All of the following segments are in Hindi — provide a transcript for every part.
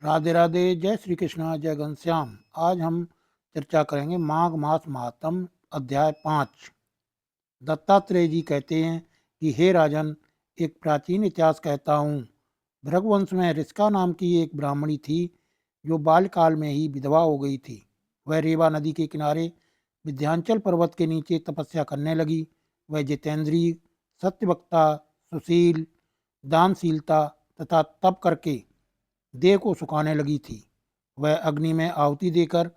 राधे राधे। जय श्री कृष्णा, जय घनश्याम। आज हम चर्चा करेंगे माघ मास महात्म, अध्याय 5। दत्तात्रेय जी कहते हैं कि हे राजन, एक प्राचीन इतिहास कहता हूँ। भृगवंश में ऋषिका नाम की एक ब्राह्मणी थी जो बाल्यकाल में ही विधवा हो गई थी। वह रेवा नदी के किनारे विंध्याचल पर्वत के नीचे तपस्या करने लगी। वह जितेंद्रीय, सत्यवक्ता, सुशील, दानशीलता तथा तप करके देह को सुखाने लगी थी। वह अग्नि में आहुति देकर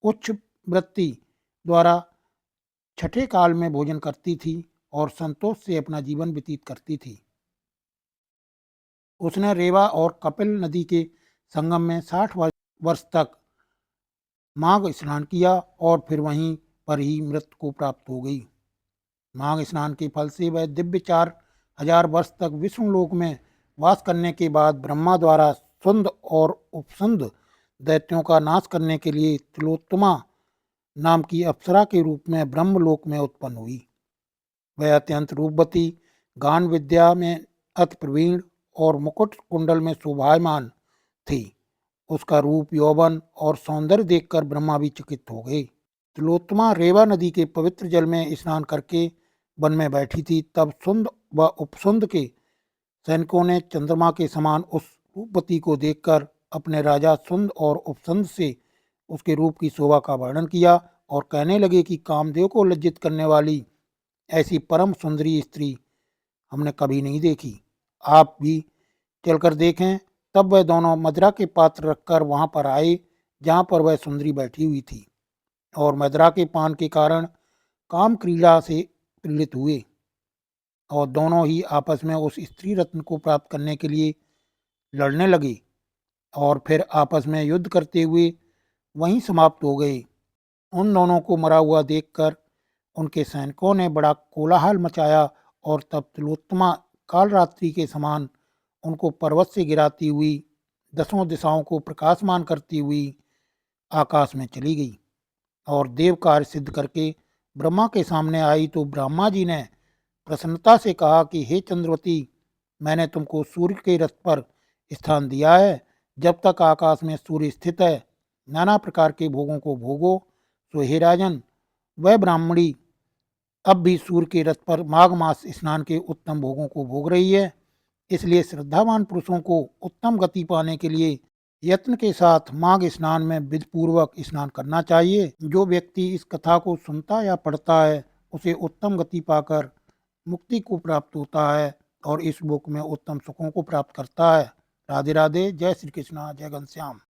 उच्च वृत्ति द्वारा छठे काल में भोजन करती थी और संतोष से अपना जीवन व्यतीत करती थी। उसने रेवा और कपिल नदी के संगम में 60 वर्ष तक माघ स्नान किया और फिर वहीं पर ही मृत्यु को प्राप्त हो गई। माघ स्नान के फल से वह दिव्य 4000 वर्ष तक विष्णुलोक में वास करने के बाद ब्रह्मा द्वारा सुंद और उपसुंद दैत्यों का नाश करने के लिए तिलोत्तमा नाम की अप्सरा के रूप में ब्रह्मलोक में उत्पन्न हुई। वह अत्यंत रूपवती, गान विद्या में अति प्रवीण और मुकुट कुंडल में शोभायमान थी। उसका रूप, यौवन और सौंदर्य देखकर ब्रह्मा भी चकित हो गए। तिलोत्तमा रेवा नदी के पवित्र जल में स्नान करके वन में बैठी थी। तब सुंद व उपसुंद के सैनिकों ने चंद्रमा के समान उस रूपवती को देखकर अपने राजा सुंद और उपसुंद से उसके रूप की शोभा का वर्णन किया और कहने लगे कि कामदेव को लज्जित करने वाली ऐसी परम सुंदरी स्त्री हमने कभी नहीं देखी। आप भी चलकर देखें। तब वह दोनों मदिरा के पात्र रखकर वहां पर आए जहां पर वह सुंदरी बैठी हुई थी और मदिरा के पान के कारण काम क्रीड़ा से पीड़ित हुए और दोनों ही आपस में उस स्त्री रत्न को प्राप्त करने के लिए लड़ने लगे और फिर आपस में युद्ध करते हुए वहीं समाप्त हो गए। उन दोनों को मरा हुआ देखकर उनके सैनिकों ने बड़ा कोलाहल मचाया और तब तिलोत्तमा काल रात्रि के समान उनको पर्वत से गिराती हुई दसों दिशाओं को प्रकाशमान करती हुई आकाश में चली गई और देव कार्य सिद्ध करके ब्रह्मा के सामने आई तो ब्रह्मा जी ने प्रसन्नता से कहा कि हे चंद्रवती, मैंने तुमको सूर्य के रथ पर स्थान दिया है। जब तक आकाश में सूर्य स्थित है, नाना प्रकार के भोगों को भोगो। सो हे राजन, वह ब्राह्मणी अब भी सूर्य के रथ पर माघ मास स्नान के उत्तम भोगों को भोग रही है। इसलिए श्रद्धावान पुरुषों को उत्तम गति पाने के लिए यत्न के साथ माघ स्नान में विधिपूर्वक स्नान करना चाहिए। जो व्यक्ति इस कथा को सुनता या पढ़ता है उसे उत्तम गति पाकर मुक्ति को प्राप्त होता है और इस लोक में उत्तम सुखों को प्राप्त करता है। राधे राधे। जय श्री कृष्णा, जय घनश्याम।